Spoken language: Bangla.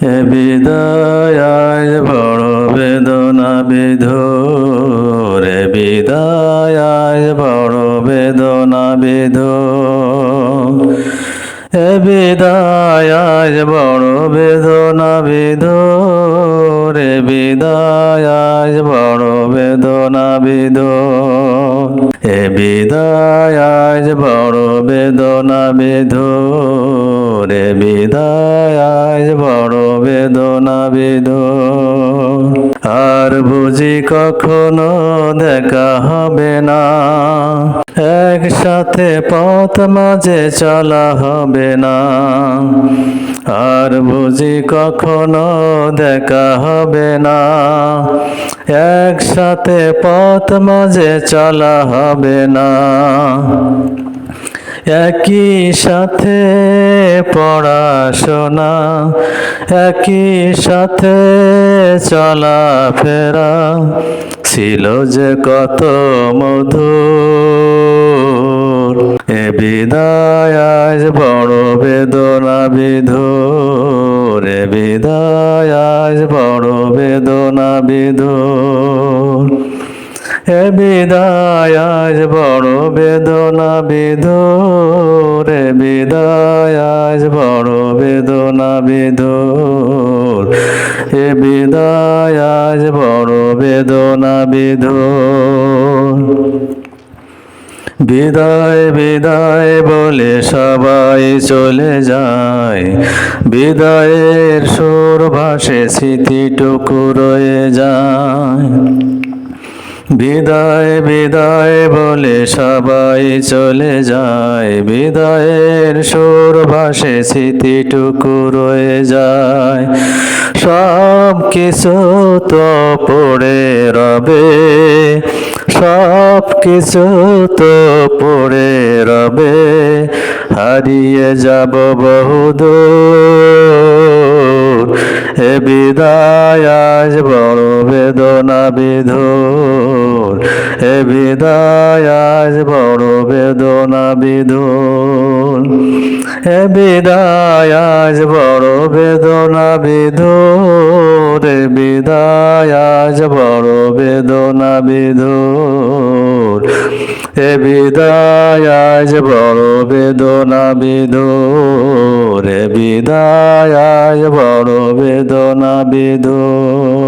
এ বিদায় আজ বড় বেদনা বিধুর, এ বিদায় আজ বড় বেদনা বিধুর, এ বিদায় আজ বড় বেদনা বিধুর, এ বিদায় আজ বড় বেদনা বিধুর, এ বিদায় আজ বড় বেদনা বিধুর, এ বিদায় আজ বড় বেদনা বিধুর। আর বুঝি কখনো দেখা হবে না, একসাথে পথ মাঝে চলা হবে না। আর বুঝি কখনো দেখা হবে না, একসাথে পথ মাঝে চলা হবে না। একই সাথে পড়াশোনা, একই সাথে চলাফেরা, ছিল যে কত মধুর। এ বিদায় আজ বড় বেদনা বিধুর, এ বিদায় আজ বড় বেদনা বিধুর, এ বিদায় আজ বড় বেদনা বিধুর, এ বিদায় আজ বড় বেদনা বিধুর, এ বিদায় আজ বড় বেদনা বিধুর। বিদায় বিদায় বলে সবাই চলে যায়, বিদায়ের সুর ভাসে স্মৃতিটুকু রয়ে যায়। বিদায় বিদায় বলে সবাই চলে যায়, বিদায়ের সুর ভাসে স্মৃতিটুকু রয়ে যায়। সব কিছু তো পড়ে রবে, সব কিছু তো পড়ে রবে, হারিয়ে যাব বহুদূর। এ বিদায় আজ বড় বেদনা বিধুর, এ বিদায় আজ বড় বেদনা বিধুর, এ বিদায় আজ বড় বেদনা বিধুর, এ বিদায় আজ বড় বেদনা বিধুর, এ বিদায় আজ বড় বেদনা বিধুর, এ বিদায় আজ বড় বেদনা বিধুর।